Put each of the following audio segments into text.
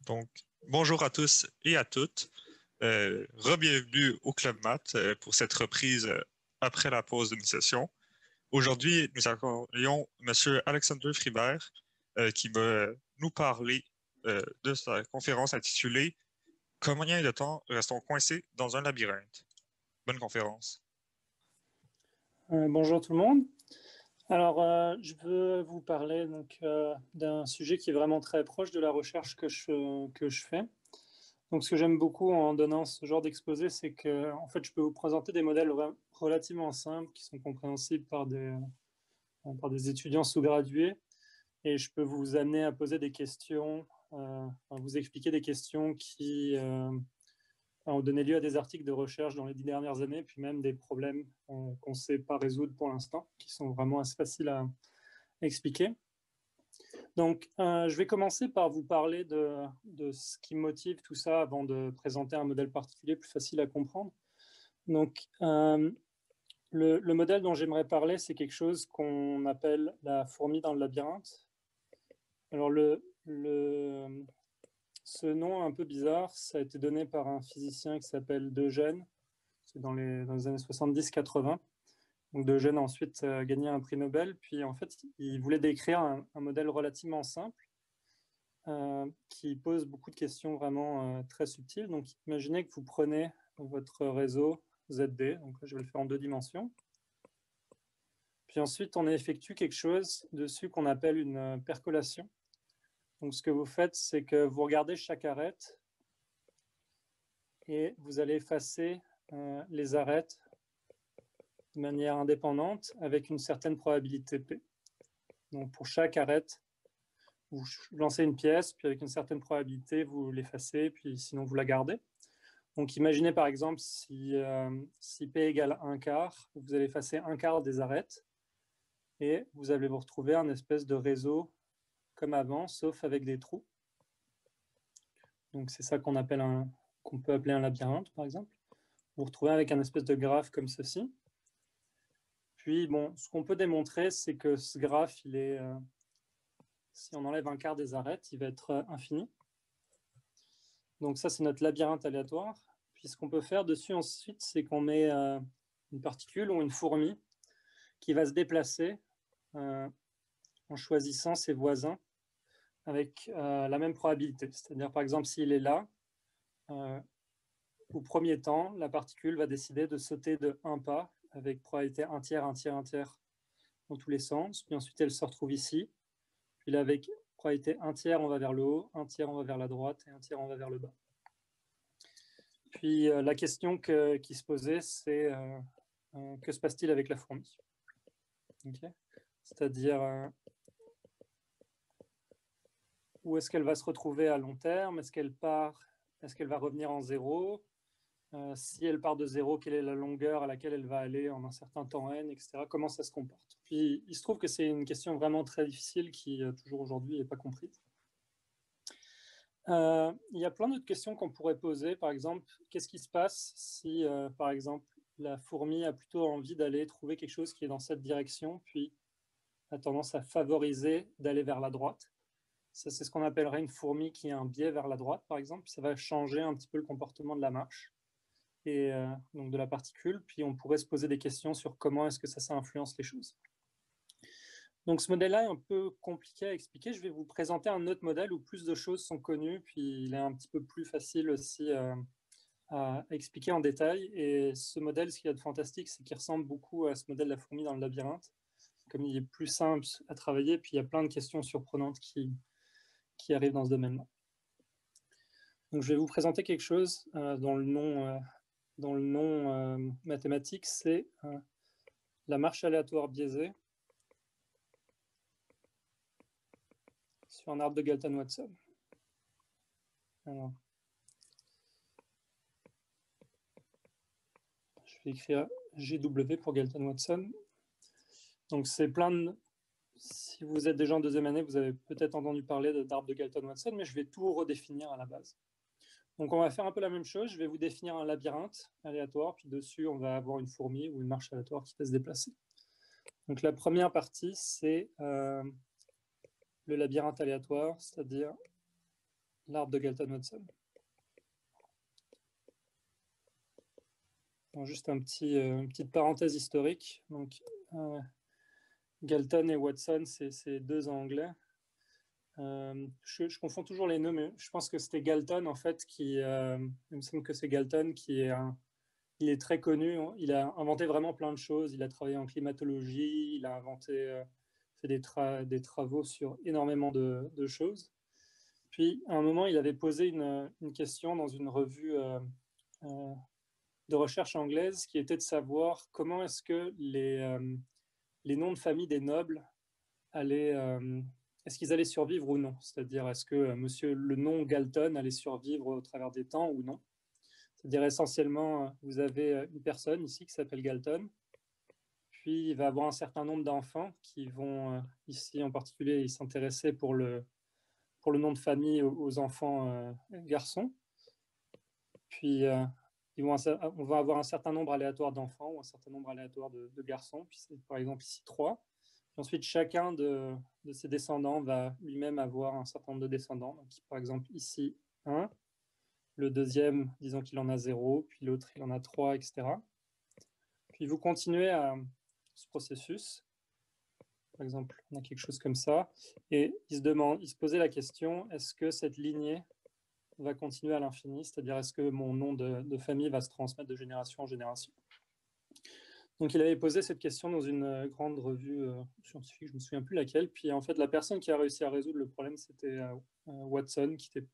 Donc, bonjour à tous et à toutes. Re-bienvenue au Club Math pour cette reprise après la pause d'une session. Aujourd'hui, nous accueillons M. Alexander Fribert qui va nous parler de sa conférence intitulée Combien de temps restons coincés dans un labyrinthe? Bonne conférence. Bonjour tout le monde. Alors, je veux vous parler d'un sujet qui est vraiment très proche de la recherche que je fais. Donc, ce que j'aime beaucoup en donnant ce genre d'exposé, c'est que, en fait, je peux vous présenter des modèles relativement simples qui sont compréhensibles par des étudiants sous-gradués, et je peux vous amener à poser des questions, à vous expliquer des questions qui ont donné lieu à des articles de recherche dans les 10 dernières années, puis même des problèmes qu'on ne sait pas résoudre pour l'instant, qui sont vraiment assez faciles à expliquer. Donc, je vais commencer par vous parler de ce qui motive tout ça avant de présenter un modèle particulier plus facile à comprendre. Donc, le modèle dont j'aimerais parler, c'est quelque chose qu'on appelle la fourmi dans le labyrinthe. Alors, ce nom un peu bizarre, ça a été donné par un physicien qui s'appelle D'Eugène. C'est dans les années 70-80. Donc D'Eugène a ensuite gagné un prix Nobel. Puis en fait, il voulait décrire un modèle relativement simple qui pose beaucoup de questions vraiment très subtiles. Donc imaginez que vous prenez votre réseau ZD. Donc je vais le faire en 2 dimensions. Puis ensuite, on effectue quelque chose dessus qu'on appelle une percolation. Donc ce que vous faites, c'est que vous regardez chaque arête et vous allez effacer les arêtes de manière indépendante avec une certaine probabilité P. Donc pour chaque arête, vous lancez une pièce, puis avec une certaine probabilité, vous l'effacez, puis sinon vous la gardez. Donc imaginez par exemple si P égale 1/4, vous allez effacer 1/4 des arêtes et vous allez vous retrouver un espèce de réseau comme avant, sauf avec des trous. Donc c'est ça qu'on peut appeler un labyrinthe par exemple. Vous vous retrouvez avec un espèce de graphe comme ceci. Puis, bon, ce qu'on peut démontrer, c'est que ce graphe, si on enlève 1/4 des arêtes, il va être infini. Donc ça, c'est notre labyrinthe aléatoire. Puis ce qu'on peut faire dessus ensuite, c'est qu'on met une particule ou une fourmi qui va se déplacer en choisissant ses voisins avec la même probabilité. C'est-à-dire, par exemple, s'il est là, au premier temps, la particule va décider de sauter de 1 pas avec probabilité 1 tiers, 1 tiers, 1 tiers dans tous les sens. Puis ensuite, elle se retrouve ici. Puis là, avec probabilité 1 tiers, on va vers le haut, 1 tiers, on va vers la droite et 1 tiers, on va vers le bas. Puis la question qui se posait, c'est que se passe-t-il avec la fourmi? Okay. C'est-à-dire, où est-ce qu'elle va se retrouver à long terme? Est-ce qu'elle va revenir en zéro? Si elle part de zéro, quelle est la longueur à laquelle elle va aller en un certain temps n, etc. Comment ça se comporte? Puis il se trouve que c'est une question vraiment très difficile qui, toujours aujourd'hui, n'est pas comprise. Il y a plein d'autres questions qu'on pourrait poser. Par exemple, qu'est-ce qui se passe si, par exemple, la fourmi a plutôt envie d'aller trouver quelque chose qui est dans cette direction, puis a tendance à favoriser d'aller vers la droite? Ça, c'est ce qu'on appellerait une fourmi qui a un biais vers la droite, par exemple. Puis ça va changer un petit peu le comportement de la marche et donc de la particule. Puis on pourrait se poser des questions sur comment est-ce que ça influence les choses. Donc ce modèle-là est un peu compliqué à expliquer. Je vais vous présenter un autre modèle où plus de choses sont connues, puis il est un petit peu plus facile aussi à expliquer en détail. Et ce modèle, ce qu'il y a de fantastique, c'est qu'il ressemble beaucoup à ce modèle de la fourmi dans le labyrinthe, comme il est plus simple à travailler, puis il y a plein de questions surprenantes qui arrivent dans ce domaine-là. Donc je vais vous présenter quelque chose dont le nom mathématique, c'est la marche aléatoire biaisée sur un arbre de Galton-Watson. Alors, je vais écrire GW pour Galton-Watson. Donc, si vous êtes déjà en 2e année, vous avez peut-être entendu parler d'arbre de Galton-Watson, mais je vais tout redéfinir à la base. Donc, on va faire un peu la même chose. Je vais vous définir un labyrinthe aléatoire, puis dessus, on va avoir une fourmi ou une marche aléatoire qui peut se déplacer. Donc, la première partie, c'est le labyrinthe aléatoire, c'est-à-dire l'arbre de Galton-Watson. Juste une petite parenthèse historique. Donc, Galton et Watson, c'est deux Anglais. Je confonds toujours les noms, mais je pense que c'était Galton, en fait, il me semble que c'est Galton il est très connu. Il a inventé vraiment plein de choses. Il a travaillé en climatologie, il a fait des travaux sur énormément de choses. Puis, à un moment, il avait posé une question dans une revue de recherche anglaise qui était de savoir comment est-ce que les noms de famille des nobles est-ce qu'ils allaient survivre ou non? C'est-à-dire, est-ce que le nom Galton allait survivre au travers des temps ou non? C'est-à-dire, essentiellement, vous avez une personne ici qui s'appelle Galton, puis il va avoir un certain nombre d'enfants qui vont, ici en particulier, s'intéresser pour le nom de famille aux enfants garçons. Puis, on va avoir un certain nombre aléatoire d'enfants ou un certain nombre aléatoire de garçons. Puis c'est par exemple ici 3. Puis ensuite, chacun de ses descendants va lui-même avoir un certain nombre de descendants. Donc, par exemple, ici 1. Le deuxième, disons qu'il en a 0. Puis l'autre, il en a 3, etc. Puis vous continuez à ce processus. Par exemple, on a quelque chose comme ça. Et il se posait la question, est-ce que cette lignée va continuer à l'infini, c'est-à-dire est-ce que mon nom de famille va se transmettre de génération en génération. Donc il avait posé cette question dans une grande revue scientifique, je ne me souviens plus laquelle, puis en fait la personne qui a réussi à résoudre le problème c'était Watson, qui était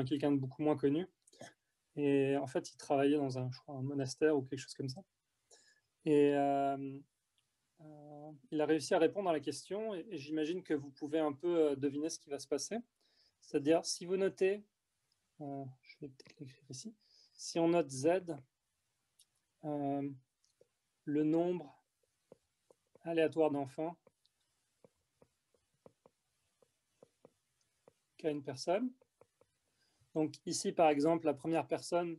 quelqu'un de beaucoup moins connu, et en fait il travaillait dans un monastère ou quelque chose comme ça, et il a réussi à répondre à la question, et j'imagine que vous pouvez un peu deviner ce qui va se passer, c'est-à-dire si vous notez je vais peut-être l'écrire ici. Si on note Z, le nombre aléatoire d'enfants qu'a une personne. Donc ici, par exemple, la première personne,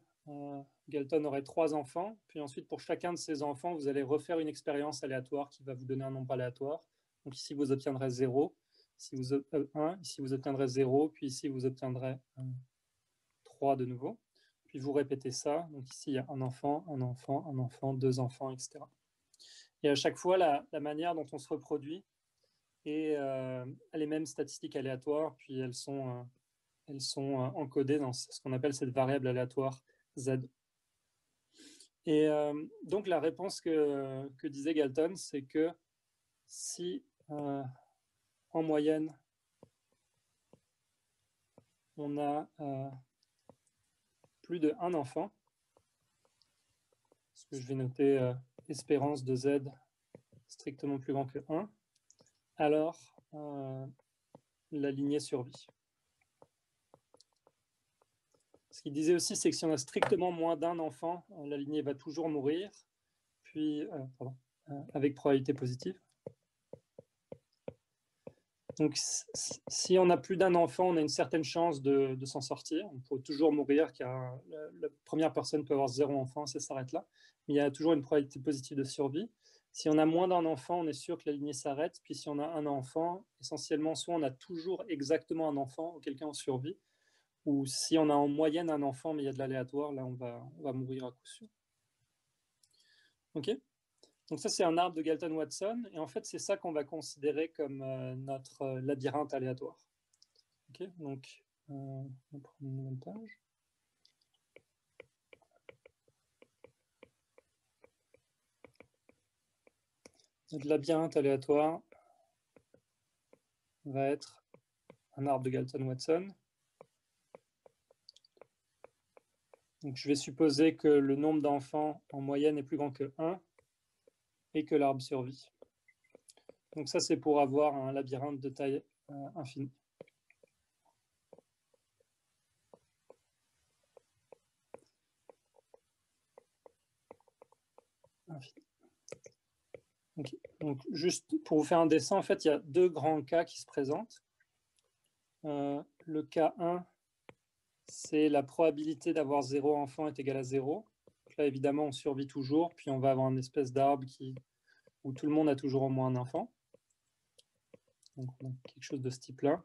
Galton aurait 3 enfants. Puis ensuite, pour chacun de ces enfants, vous allez refaire une expérience aléatoire qui va vous donner un nombre aléatoire. Donc ici, vous obtiendrez 0. Ici, 1. Ici, vous obtiendrez 0. Puis ici, vous obtiendrez 3 de nouveau. Puis vous répétez ça. Donc ici, il y a un enfant, 2 enfants, etc. Et à chaque fois, la manière dont on se reproduit est les mêmes statistiques aléatoires, puis elles sont encodées dans ce qu'on appelle cette variable aléatoire Z. Et donc la réponse que disait Galton, c'est que si en moyenne, on a plus de 1 enfant, parce que je vais noter espérance de Z strictement plus grand que 1, alors la lignée survit. Ce qu'il disait aussi, c'est que si on a strictement moins d'1 enfant, la lignée va toujours mourir, puis avec probabilité positive. Donc, si on a plus d'1 enfant, on a une certaine chance de s'en sortir. On peut toujours mourir car la première personne peut avoir 0 enfant, ça s'arrête là. Mais il y a toujours une probabilité positive de survie. Si on a moins d'1 enfant, on est sûr que la lignée s'arrête. Puis si on a 1 enfant, essentiellement, soit on a toujours exactement 1 enfant, auquel cas on survit, ou si on a en moyenne 1 enfant, mais il y a de l'aléatoire, là on va mourir à coup sûr. Ok. Donc ça, c'est un arbre de Galton-Watson, et en fait, c'est ça qu'on va considérer comme notre labyrinthe aléatoire. Ok, donc on va prendre une nouvelle page. Notre labyrinthe aléatoire va être un arbre de Galton-Watson. Donc je vais supposer que le nombre d'enfants en moyenne est plus grand que 1 et que l'arbre survit. Donc ça, c'est pour avoir un labyrinthe de taille infinie. Okay. Donc, juste pour vous faire un dessin, en fait, il y a 2 grands cas qui se présentent. Le cas 1, c'est la probabilité d'avoir 0 enfant est égale à 0. Donc là, évidemment, on survit toujours, puis on va avoir une espèce d'arbre où tout le monde a toujours au moins un enfant. Donc, on a quelque chose de ce type-là.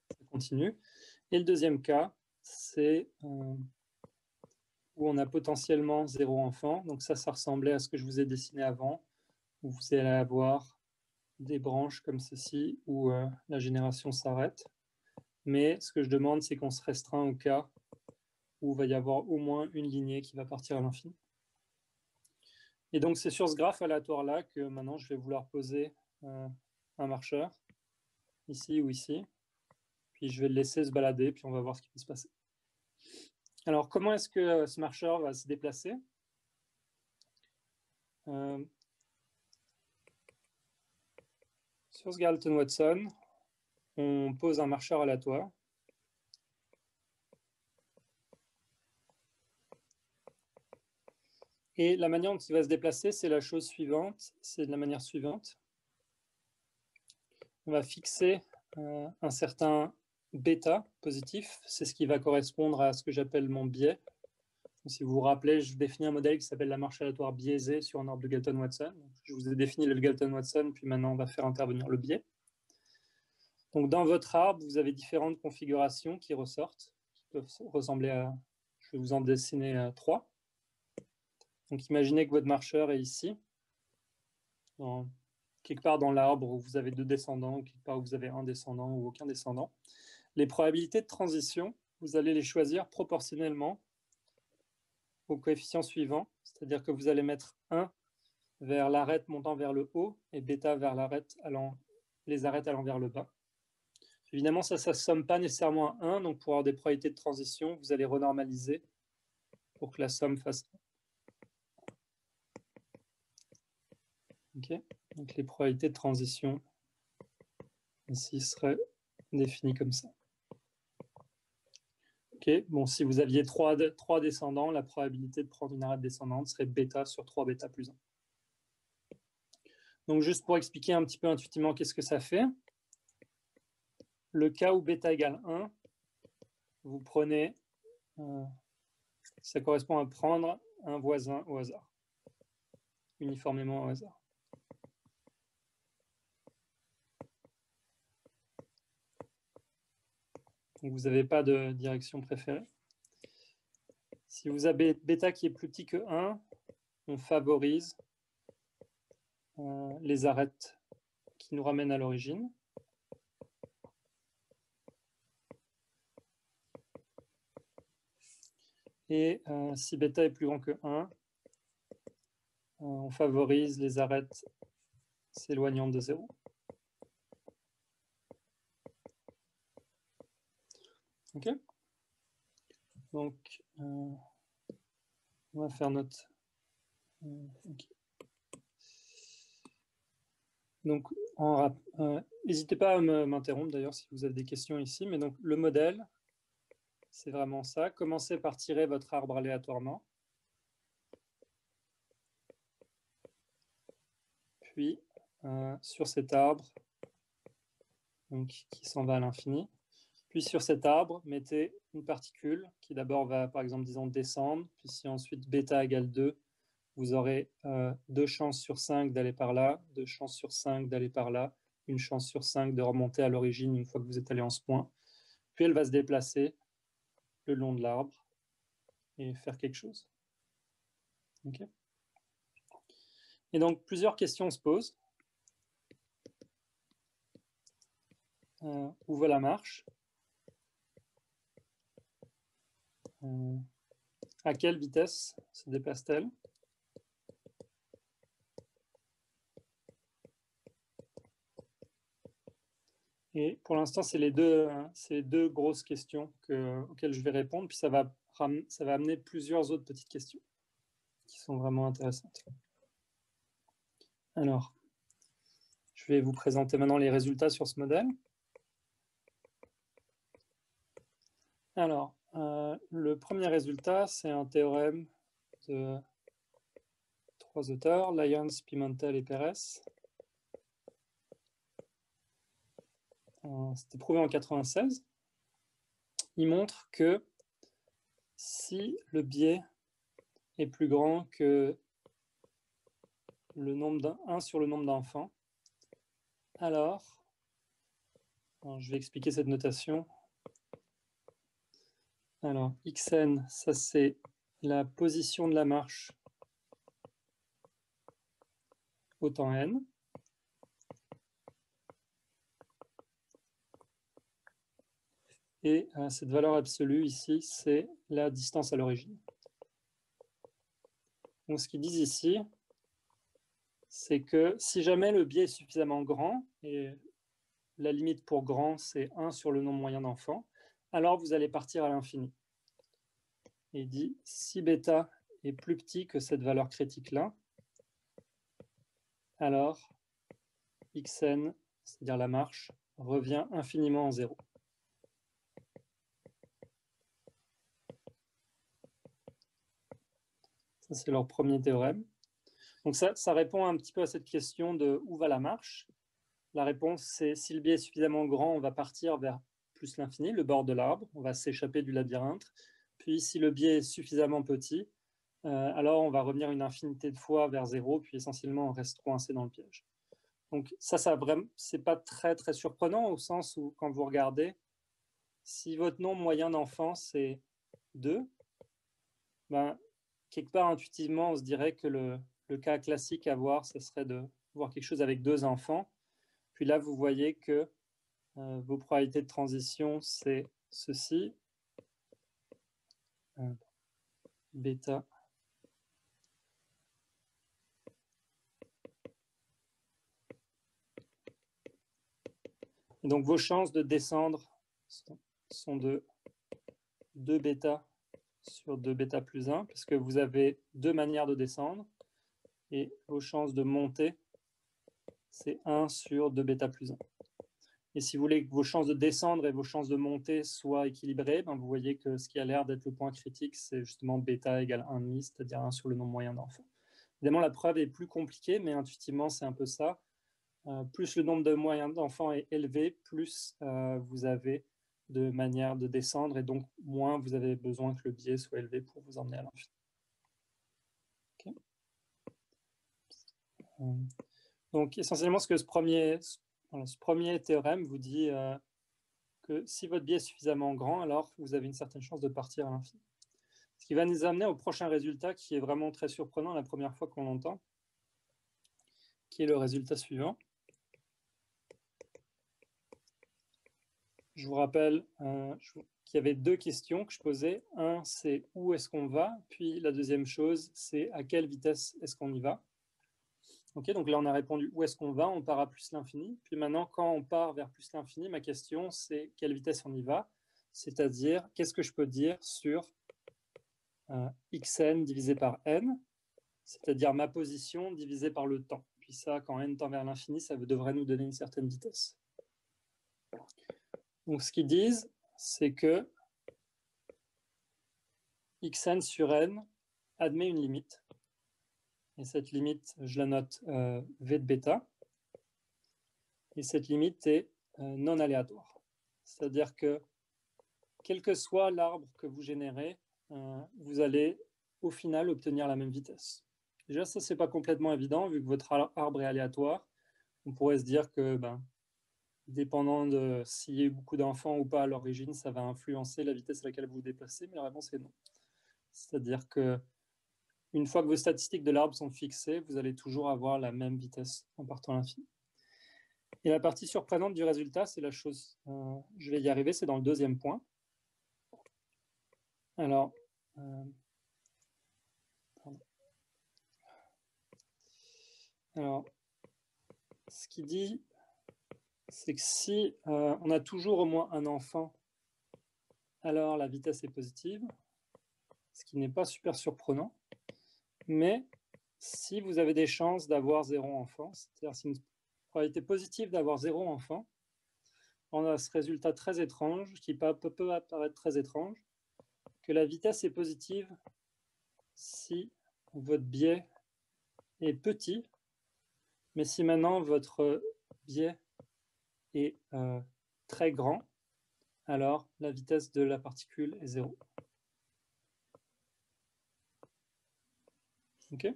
Ça continue. Et le deuxième cas, c'est où on a potentiellement 0 enfant. Donc ça ressemblait à ce que je vous ai dessiné avant, où vous allez avoir des branches comme ceci, où la génération s'arrête. Mais ce que je demande, c'est qu'on se restreint au cas où il va y avoir au moins une lignée qui va partir à l'infini. Et donc, c'est sur ce graphe aléatoire-là que maintenant, je vais vouloir poser un marcheur, ici ou ici. Puis, je vais le laisser se balader, puis on va voir ce qui va se passer. Alors, comment est-ce que ce marcheur va se déplacer? Sur ce Galton-Watson, on pose un marcheur aléatoire. Et la manière dont il va se déplacer, c'est la chose suivante, c'est de la manière suivante. On va fixer un certain bêta positif, c'est ce qui va correspondre à ce que j'appelle mon biais. Si vous vous rappelez, je définis un modèle qui s'appelle la marche aléatoire biaisée sur un arbre de Galton-Watson. Je vous ai défini le Galton-Watson, puis maintenant on va faire intervenir le biais. Donc dans votre arbre, vous avez différentes configurations qui ressortent, qui peuvent ressembler à, je vais vous en dessiner 3. Donc imaginez que votre marcheur est ici, quelque part dans l'arbre où vous avez 2 descendants, ou quelque part où vous avez un descendant ou aucun descendant. Les probabilités de transition, vous allez les choisir proportionnellement au coefficient suivant, c'est-à-dire que vous allez mettre 1 vers l'arête montant vers le haut et bêta vers les arêtes allant vers le bas. Évidemment, ça ne somme pas nécessairement à 1, donc pour avoir des probabilités de transition, vous allez renormaliser pour que la somme fasse 1. Okay. Donc les probabilités de transition ici seraient définies comme ça. Okay. Bon, si vous aviez 3 descendants, la probabilité de prendre une arête descendante serait bêta sur 3 bêta plus 1. Donc juste pour expliquer un petit peu intuitivement qu'est-ce que ça fait. Le cas où bêta égale 1, vous prenez, ça correspond à prendre un voisin au hasard, uniformément au hasard. Donc vous n'avez pas de direction préférée. Si vous avez bêta qui est plus petit que 1, on favorise les arêtes qui nous ramènent à l'origine. Et si bêta est plus grand que 1, on favorise les arêtes s'éloignant de 0. OK. Donc, on va faire notre... Okay. Donc, n'hésitez pas à m'interrompre d'ailleurs si vous avez des questions ici. Mais donc, le modèle, c'est vraiment ça. Commencez par tirer votre arbre aléatoirement. Puis, sur cet arbre, donc, qui s'en va à l'infini. Puis sur cet arbre, mettez une particule qui d'abord va, par exemple, disons, descendre. Puis si ensuite bêta égale 2, vous aurez 2 chances sur 5 d'aller par là, 2 chances sur 5 d'aller par là, 1 chance sur 5 de remonter à l'origine une fois que vous êtes allé en ce point. Puis elle va se déplacer le long de l'arbre et faire quelque chose. Okay. Et donc, plusieurs questions se posent. Où va la marche? À quelle vitesse se déplace-t-elle? Et pour l'instant, c'est les deux grosses questions auxquelles je vais répondre. Puis ça va amener plusieurs autres petites questions qui sont vraiment intéressantes. Alors, je vais vous présenter maintenant les résultats sur ce modèle. Alors, le premier résultat, c'est un théorème de 3 auteurs, Lyons, Pimentel et Pérez. C'était prouvé en 1996. Il montre que si le biais est plus grand que le nombre 1 sur le nombre d'enfants, alors, je vais expliquer cette notation Alors, xn, ça c'est la position de la marche au temps n. Et cette valeur absolue ici, c'est la distance à l'origine. Donc ce qu'ils disent ici, c'est que si jamais le biais est suffisamment grand, et la limite pour grand, c'est 1 sur le nombre moyen d'enfants, alors vous allez partir à l'infini. Et il dit, si bêta est plus petit que cette valeur critique-là, alors xn, c'est-à-dire la marche, revient infiniment en 0. Ça, c'est leur premier théorème. Donc ça répond un petit peu à cette question de où va la marche. La réponse, c'est si le biais est suffisamment grand, on va partir vers plus l'infini, le bord de l'arbre, on va s'échapper du labyrinthe. Puis si le biais est suffisamment petit, alors on va revenir une infinité de fois vers 0, puis essentiellement on reste coincé dans le piège. Donc ça c'est pas très très surprenant au sens où quand vous regardez, si votre nombre moyen d'enfants c'est 2, ben, quelque part intuitivement on se dirait que le cas classique à voir, ce serait de voir quelque chose avec 2 enfants. Puis là vous voyez que vos probabilités de transition c'est ceci, bêta. Et donc vos chances de descendre sont de 2 bêta sur 2 bêta plus 1, parce que vous avez 2 manières de descendre, et vos chances de monter, c'est 1 sur 2 bêta plus 1. Et si vous voulez que vos chances de descendre et vos chances de monter soient équilibrées, ben vous voyez que ce qui a l'air d'être le point critique, c'est justement bêta égale 1,5, c'est-à-dire 1 sur le nombre moyen d'enfants. Évidemment, la preuve est plus compliquée, mais intuitivement, c'est un peu ça. Plus le nombre de moyens d'enfants est élevé, plus vous avez de manières de descendre, et donc moins vous avez besoin que le biais soit élevé pour vous emmener à l'infini. Okay. Donc essentiellement, ce que ce premier théorème vous dit que si votre biais est suffisamment grand, alors vous avez une certaine chance de partir à l'infini. Ce qui va nous amener au prochain résultat qui est vraiment très surprenant la première fois qu'on l'entend, qui est le résultat suivant. Je vous rappelle qu'il y avait 2 questions que je posais. Un, c'est où est-ce qu'on va? Puis la deuxième chose, c'est à quelle vitesse est-ce qu'on y va? Ok, donc là, on a répondu où est-ce qu'on va? On part à plus l'infini. Puis maintenant, quand on part vers plus l'infini, ma question, c'est quelle vitesse on y va? C'est-à-dire, qu'est-ce que je peux dire sur xn divisé par n, c'est-à-dire ma position divisée par le temps. Puis ça, quand n tend vers l'infini, ça devrait nous donner une certaine vitesse. Donc ce qu'ils disent, c'est que xn sur n admet une limite. Et cette limite, je la note v de bêta. Et cette limite est non aléatoire. C'est-à-dire que quel que soit l'arbre que vous générez, vous allez au final obtenir la même vitesse. Déjà, ça, c'est pas complètement évident, vu que votre arbre est aléatoire. On pourrait se dire que, dépendant de s'il y a eu beaucoup d'enfants ou pas à l'origine, ça va influencer la vitesse à laquelle vous vous déplacez, mais la réponse est non. C'est-à-dire que une fois que vos statistiques de l'arbre sont fixées, vous allez toujours avoir la même vitesse en partant à l'infini. Et la partie surprenante du résultat, c'est la chose, je vais y arriver, c'est dans le deuxième point. Alors, ce qu'il dit, c'est que si on a toujours au moins un enfant, alors la vitesse est positive, ce qui n'est pas super surprenant. Mais si vous avez des chances d'avoir 0 enfant, c'est-à-dire si une probabilité positive d'avoir 0 enfant, on a ce résultat très étrange, qui peut apparaître très étrange, que la vitesse est positive si votre biais est petit, mais si maintenant votre biais est très grand, alors la vitesse de la particule est 0. Ok.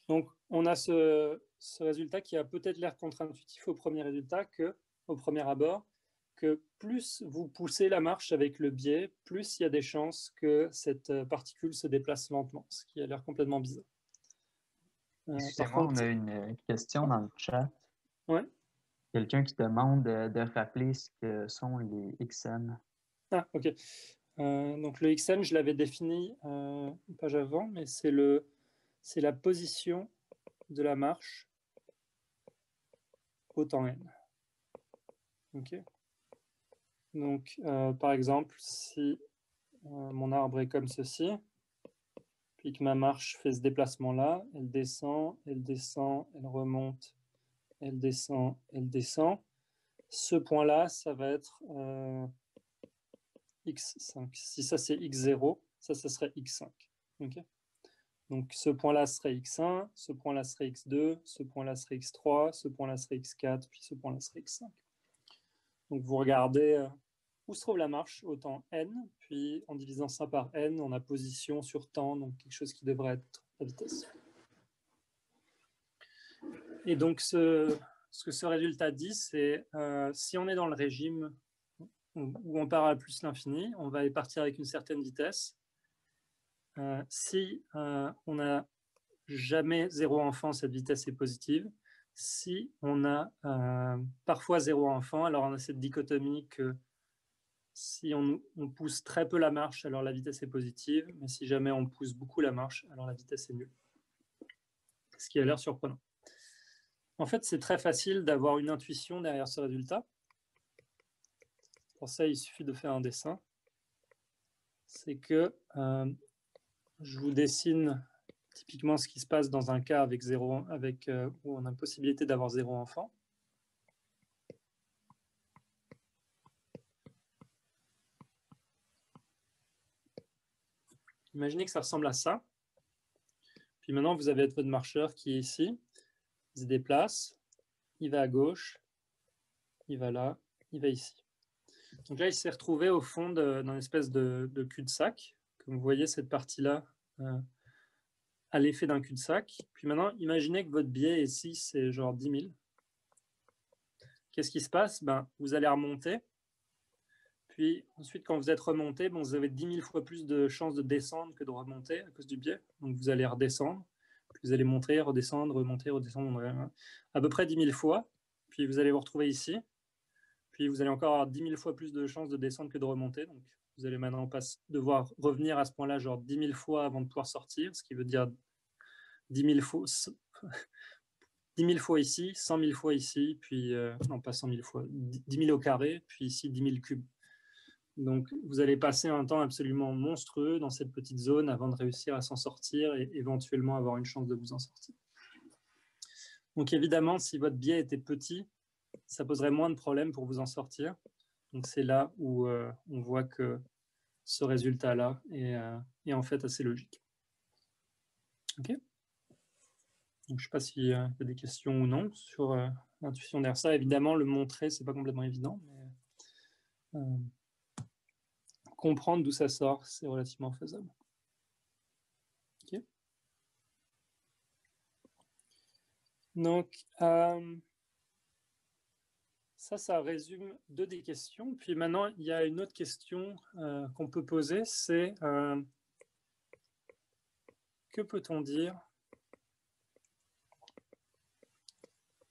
Donc on a ce résultat qui a peut-être l'air contre-intuitif au premier abord, que plus vous poussez la marche avec le biais, plus il y a des chances que cette particule se déplace lentement, ce qui a l'air complètement bizarre. Excusez-moi, contre... on a une question dans le chat. Ouais. Quelqu'un qui demande de rappeler ce que sont les XN. Ah, ok. Donc le XN, je l'avais défini une page avant, mais c'est la position de la marche au temps n. Ok. Donc, par exemple, si mon arbre est comme ceci, puis que ma marche fait ce déplacement-là, elle descend, elle remonte, elle descend, elle descend. Ce point-là, ça va être x5. Si ça, c'est x0, ça serait x5. Okay, donc, ce point-là serait x1, ce point-là serait x2, ce point-là serait x3, ce point-là serait x4, puis ce point-là serait x5. Donc, vous regardez où se trouve la marche au temps n, puis en divisant ça par n, on a position sur temps, donc quelque chose qui devrait être la vitesse. Et donc, ce que ce résultat dit, c'est si on est dans le régime où on part à plus l'infini, on va y partir avec une certaine vitesse. Si on n'a jamais 0 enfant, cette vitesse est positive. Si on a parfois 0 enfant, alors on a cette dichotomie que si on pousse très peu la marche, alors la vitesse est positive, mais si jamais on pousse beaucoup la marche, alors la vitesse est nulle. Ce qui a l'air surprenant. En fait, c'est très facile d'avoir une intuition derrière ce résultat. Pour ça, il suffit de faire un dessin. C'est que je vous dessine typiquement ce qui se passe dans un cas avec où on a la possibilité d'avoir 0 enfant. Imaginez que ça ressemble à ça. Puis maintenant, vous avez votre marcheur qui est ici. Il se déplace, il va à gauche, il va là, il va ici. Donc là, il s'est retrouvé au fond d'une espèce de cul-de-sac. Comme vous voyez, cette partie-là a l'effet d'un cul-de-sac. Puis maintenant, imaginez que votre biais ici, c'est genre 10 000. Qu'est-ce qui se passe? Vous allez remonter. Puis ensuite, quand vous êtes remonté, vous avez 10 000 fois plus de chances de descendre que de remonter à cause du biais. Donc vous allez redescendre. Puis vous allez monter, redescendre, remonter, redescendre, à peu près 10 000 fois. Puis vous allez vous retrouver ici. Puis vous allez encore avoir 10 000 fois plus de chances de descendre que de remonter. Donc vous allez maintenant devoir revenir à ce point-là, genre 10 000 fois avant de pouvoir sortir, ce qui veut dire 10 000 fois, 10 000 fois ici, 100 000 fois ici, puis non pas 100 000 fois, 10 000 au carré, puis ici 10 000 cubes. Donc vous allez passer un temps absolument monstrueux dans cette petite zone avant de réussir à s'en sortir et éventuellement avoir une chance de vous en sortir. Donc évidemment, si votre biais était petit, ça poserait moins de problèmes pour vous en sortir. Donc c'est là où on voit que ce résultat-là est en fait assez logique. Ok. Donc, je ne sais pas s'il y a des questions ou non sur l'intuition derrière ça. Évidemment, le montrer, ce n'est pas complètement évident, mais comprendre d'où ça sort, c'est relativement faisable. Ok. Donc, ça résume 2 des questions. Puis maintenant, il y a une autre question qu'on peut poser, c'est que peut-on dire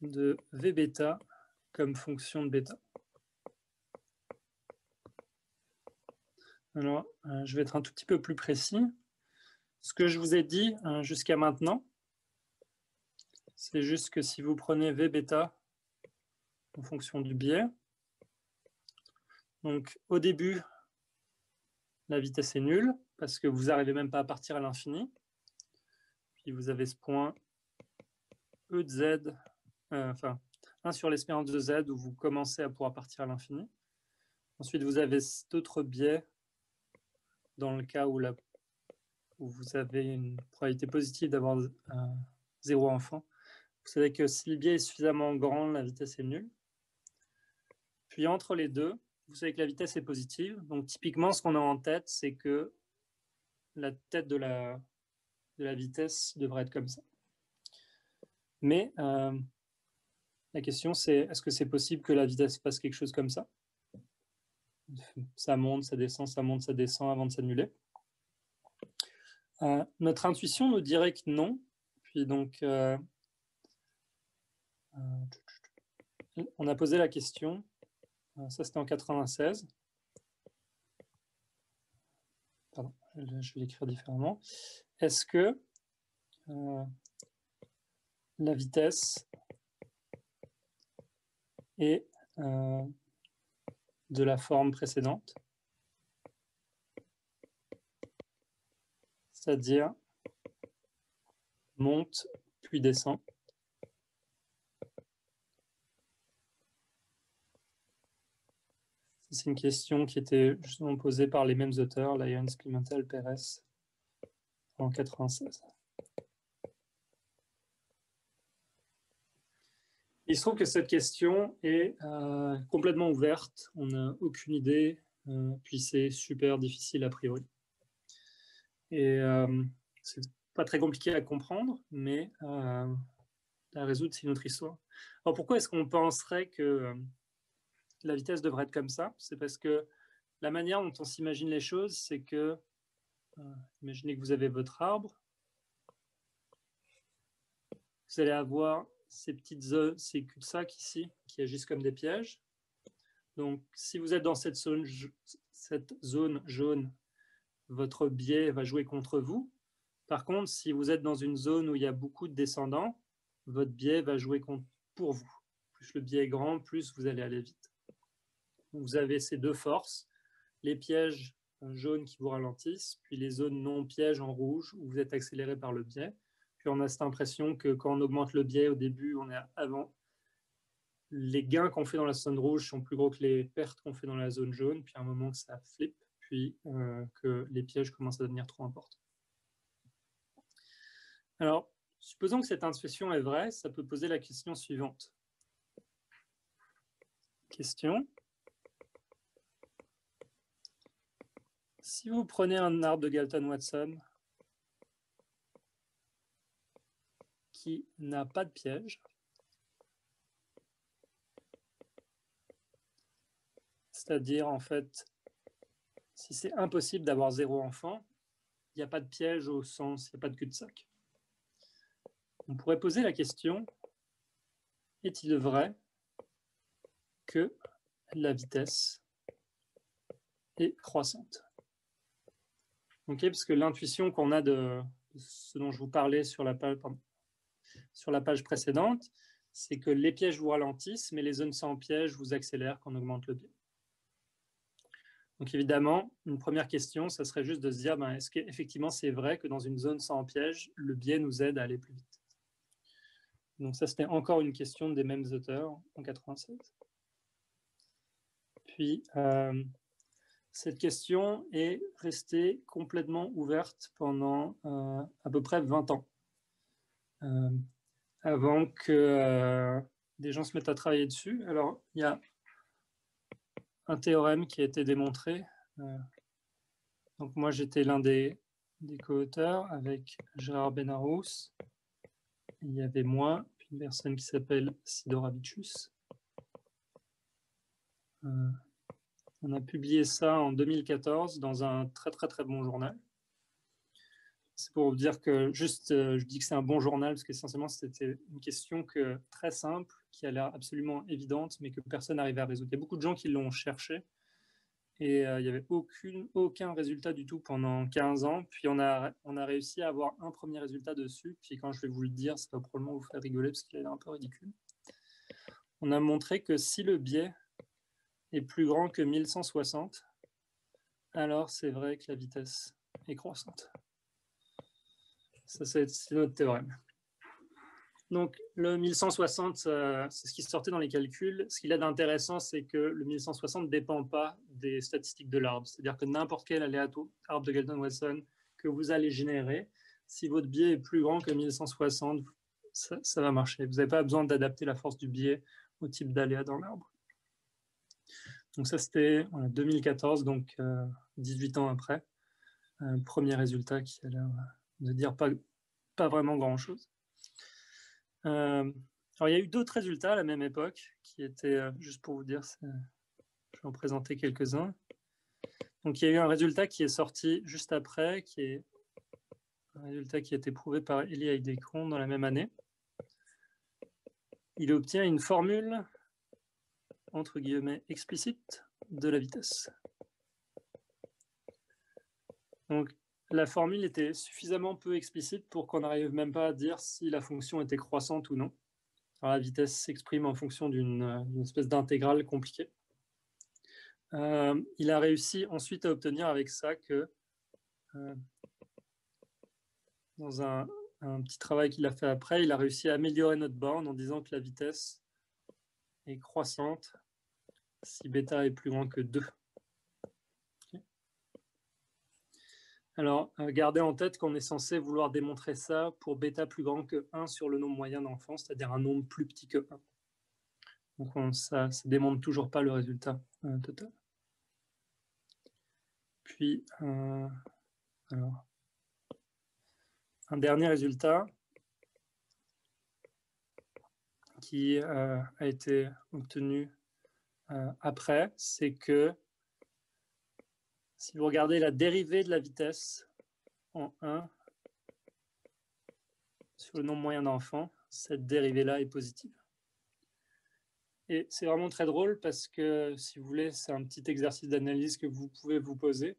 de V bêta comme fonction de bêta? Alors, je vais être un tout petit peu plus précis. Ce que je vous ai dit jusqu'à maintenant, c'est juste que si vous prenez V bêta en fonction du biais, donc au début, la vitesse est nulle parce que vous n'arrivez même pas à partir à l'infini. Puis vous avez ce point E de Z, enfin 1 sur l'espérance de Z où vous commencez à pouvoir partir à l'infini. Ensuite, vous avez cet autre biais dans le cas où vous avez une probabilité positive d'avoir 0 enfant. Vous savez que si le biais est suffisamment grand, la vitesse est nulle. Puis entre les deux, vous savez que la vitesse est positive. Donc typiquement, ce qu'on a en tête, c'est que la tête de la vitesse devrait être comme ça. Mais la question, c'est est-ce que c'est possible que la vitesse fasse quelque chose comme ça? Ça monte, ça descend, ça monte, ça descend avant de s'annuler. Notre intuition nous dirait que non. Puis donc, on a posé la question, ça c'était en 96. Pardon, je vais l'écrire différemment. Est-ce que la vitesse est de la forme précédente, c'est-à-dire monte puis descend. C'est une question qui était justement posée par les mêmes auteurs, Lyons, Pimentel, Pérez, en 96. Il se trouve que cette question est complètement ouverte, on n'a aucune idée, puis c'est super difficile a priori. Et c'est pas très compliqué à comprendre, mais à résoudre, c'est une autre histoire. Alors pourquoi est-ce qu'on penserait que la vitesse devrait être comme ça? C'est parce que la manière dont on s'imagine les choses, c'est que, imaginez que vous avez votre arbre, vous allez avoir ces petites zones, ces cul-de-sac ici, qui agissent comme des pièges. Donc, si vous êtes dans cette zone jaune, votre biais va jouer contre vous. Par contre, si vous êtes dans une zone où il y a beaucoup de descendants, votre biais va jouer pour vous. Plus le biais est grand, plus vous allez aller vite. Vous avez ces deux forces, les pièges jaunes qui vous ralentissent, puis les zones non pièges en rouge où vous êtes accéléré par le biais. Puis on a cette impression que quand on augmente le biais au début, on est avant. Les gains qu'on fait dans la zone rouge sont plus gros que les pertes qu'on fait dans la zone jaune, puis à un moment que ça flippe, puis que les pièges commencent à devenir trop importants. Alors, supposons que cette intuition est vraie, ça peut poser la question suivante. Question. Si vous prenez un arbre de Galton-Watson qui n'a pas de piège, c'est-à-dire en fait, si c'est impossible d'avoir 0 enfant, il n'y a pas de piège au sens, il n'y a pas de cul-de-sac. On pourrait poser la question, est-il vrai que la vitesse est croissante? Ok, parce que l'intuition qu'on a de ce dont je vous parlais sur la page précédente, c'est que les pièges vous ralentissent, mais les zones sans piège vous accélèrent quand on augmente le biais. Donc évidemment, une première question, ça serait juste de se dire, est-ce qu'effectivement c'est vrai que dans une zone sans piège, le biais nous aide à aller plus vite? Donc ça, c'était encore une question des mêmes auteurs en 96. Puis, cette question est restée complètement ouverte pendant à peu près 20 ans, avant que des gens se mettent à travailler dessus. Alors, il y a un théorème qui a été démontré. Donc moi, j'étais l'un des co-auteurs avec Gérard Benarous. Il y avait moi, puis une personne qui s'appelle Sidoravicius. On a publié ça en 2014 dans un très très très bon journal. C'est pour vous dire que juste, je dis que c'est un bon journal parce qu'essentiellement c'était une question très simple, qui a l'air absolument évidente, mais que personne n'arrivait à résoudre. Il y a beaucoup de gens qui l'ont cherché et il n'y avait aucun résultat du tout pendant 15 ans. Puis on a réussi à avoir un premier résultat dessus. Puis quand je vais vous le dire, ça va probablement vous faire rigoler parce qu'il est un peu ridicule. On a montré que si le biais est plus grand que 1160, alors c'est vrai que la vitesse est croissante. Ça, c'est notre théorème. Donc, le 1160, c'est ce qui sortait dans les calculs. Ce qu'il a d'intéressant, c'est que le 1160 ne dépend pas des statistiques de l'arbre. C'est-à-dire que n'importe quel aléatoire arbre de Galton-Watson que vous allez générer, si votre biais est plus grand que 1160, ça va marcher. Vous n'avez pas besoin d'adapter la force du biais au type d'aléa dans l'arbre. Donc ça, c'était en 2014, donc 18 ans après. Premier résultat qui a l'air de dire pas vraiment grand-chose. Alors, il y a eu d'autres résultats à la même époque qui étaient, juste pour vous dire, Je vais en présenter quelques-uns. Donc, il y a eu un résultat qui est sorti juste après, qui est un résultat qui a été prouvé par Elie Heidekron dans la même année. Il obtient une formule, entre guillemets, explicite de la vitesse. Donc, la formule était suffisamment peu explicite pour qu'on n'arrive même pas à dire si la fonction était croissante ou non. Alors, la vitesse s'exprime en fonction d'une espèce d'intégrale compliquée. Il a réussi ensuite à obtenir avec ça que dans un petit travail qu'il a fait après, il a réussi à améliorer notre borne en disant que la vitesse est croissante si bêta est plus grand que 2. Okay. Alors, gardez en tête qu'on est censé vouloir démontrer ça pour bêta plus grand que 1 sur le nombre moyen d'enfants, c'est-à-dire un nombre plus petit que 1. Donc, ça ne démontre toujours pas le résultat total. Puis, alors, un dernier résultat qui a été obtenu après, c'est que si vous regardez la dérivée de la vitesse en 1 sur le nombre moyen d'enfants, cette dérivée-là est positive. Et c'est vraiment très drôle parce que, si vous voulez, c'est un petit exercice d'analyse que vous pouvez vous poser.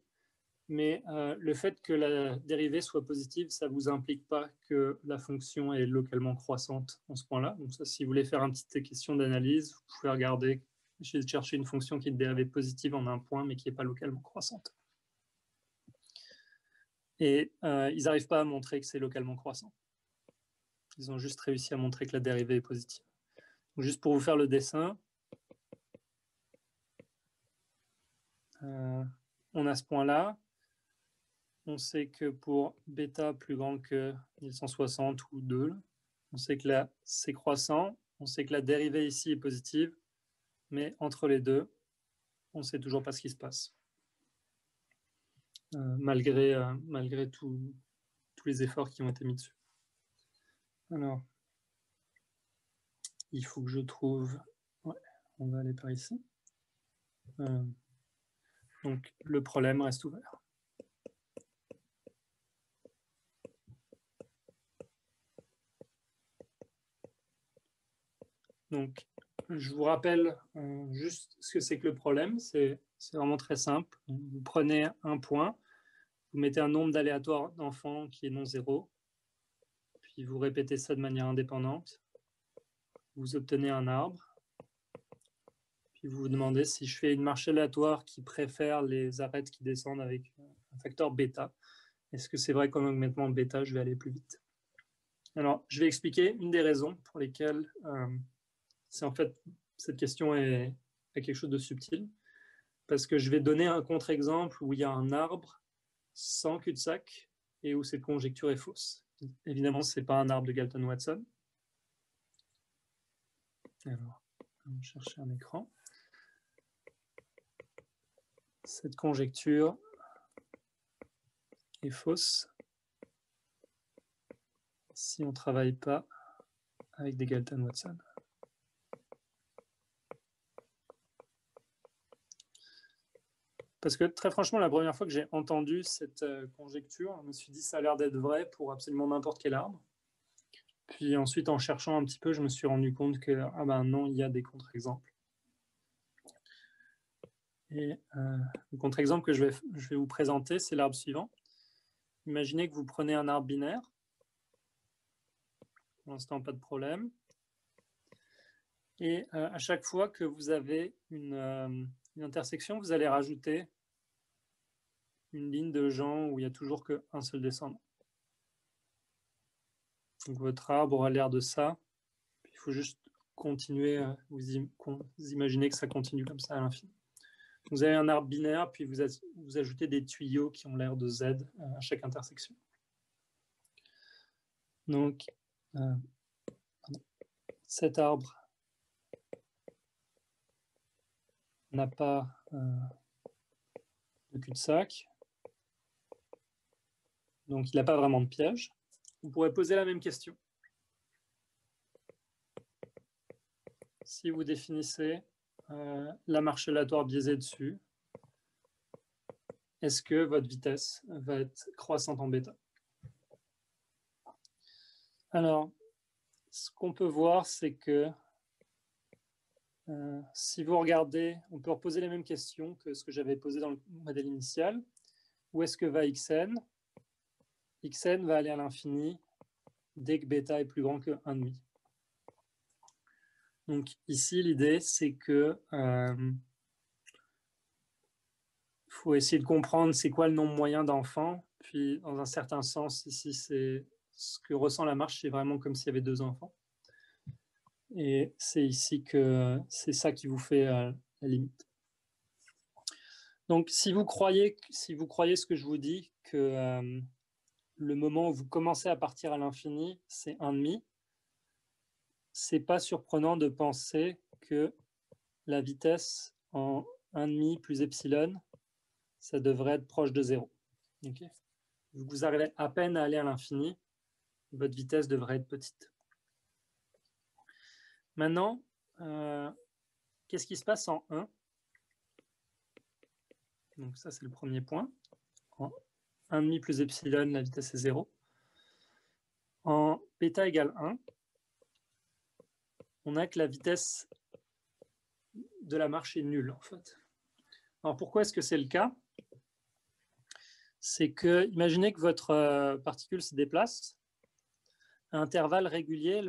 Mais le fait que la dérivée soit positive, ça ne vous implique pas que la fonction est localement croissante en ce point-là. Donc ça, si vous voulez faire une petite question d'analyse, vous pouvez regarder, essayer de chercher une fonction qui est dérivée positive en un point, mais qui n'est pas localement croissante. Et ils n'arrivent pas à montrer que c'est localement croissant. Ils ont juste réussi à montrer que la dérivée est positive. Donc, juste pour vous faire le dessin, on a ce point-là. On sait que pour bêta plus grand que 1160 ou 2, on sait que là, c'est croissant. On sait que la dérivée ici est positive. Mais entre les deux, on ne sait toujours pas ce qui se passe. Malgré tous les efforts qui ont été mis dessus. Alors, il faut que je trouve... Ouais, on va aller par ici. Donc, le problème reste ouvert. Donc, je vous rappelle juste ce que c'est que le problème. C'est vraiment très simple. Vous prenez un point, vous mettez un nombre d'aléatoires d'enfants qui est non zéro, puis vous répétez ça de manière indépendante. Vous obtenez un arbre, puis vous vous demandez si je fais une marche aléatoire qui préfère les arêtes qui descendent avec un facteur bêta, est-ce que c'est vrai qu'en augmentant bêta, je vais aller plus vite? Alors, je vais expliquer une des raisons pour lesquelles c'est en fait, cette question est quelque chose de subtil, parce que je vais donner un contre-exemple où il y a un arbre sans cul-de-sac et où cette conjecture est fausse. Évidemment, ce n'est pas un arbre de Galton-Watson. Alors, on va chercher un écran. Cette conjecture est fausse si on ne travaille pas avec des Galton-Watson. Parce que très franchement, la première fois que j'ai entendu cette conjecture, je me suis dit ça a l'air d'être vrai pour absolument n'importe quel arbre. Puis ensuite, en cherchant un petit peu, je me suis rendu compte que ah ben non, il y a des contre-exemples. Et le contre-exemple que je vais vous présenter, c'est l'arbre suivant. Imaginez que vous prenez un arbre binaire. Pour l'instant, pas de problème. Et à chaque fois que vous avez une intersection, vous allez rajouter une ligne de gens où il n'y a toujours qu'un seul descendant. Donc votre arbre aura l'air de ça. Puis il faut juste continuer, vous imaginez que ça continue comme ça à l'infini. Vous avez un arbre binaire, puis vous ajoutez des tuyaux qui ont l'air de Z à chaque intersection. Donc, cet arbre n'a pas de cul-de-sac. Donc, il n'a pas vraiment de piège. Vous pourrez poser la même question. Si vous définissez la marche aléatoire biaisée dessus, est-ce que votre vitesse va être croissante en bêta? Alors, ce qu'on peut voir, c'est que si vous regardez, on peut reposer les mêmes questions que ce que j'avais posé dans le modèle initial. Où est-ce que va xn? Xn va aller à l'infini dès que bêta est plus grand que 1,5. Donc ici, l'idée, c'est que faut essayer de comprendre c'est quoi le nombre moyen d'enfants. Puis, dans un certain sens, ici, c'est ce que ressent la marche, c'est vraiment comme s'il y avait 2 enfants. Et c'est ici que c'est ça qui vous fait la limite. Donc, si vous croyez ce que je vous dis, que le moment où vous commencez à partir à l'infini, c'est 1,5, c'est pas surprenant de penser que la vitesse en 1,5 plus epsilon, ça devrait être proche de 0. Okay. Vous arrivez à peine à aller à l'infini, votre vitesse devrait être petite. Maintenant, qu'est-ce qui se passe en 1? Donc ça, c'est le premier point. En 1,5 plus epsilon, la vitesse est 0. En bêta égale 1, on a que la vitesse de la marche est nulle, en fait. Alors pourquoi est-ce que c'est le cas? C'est que, imaginez que votre particule se déplace, à intervalles réguliers,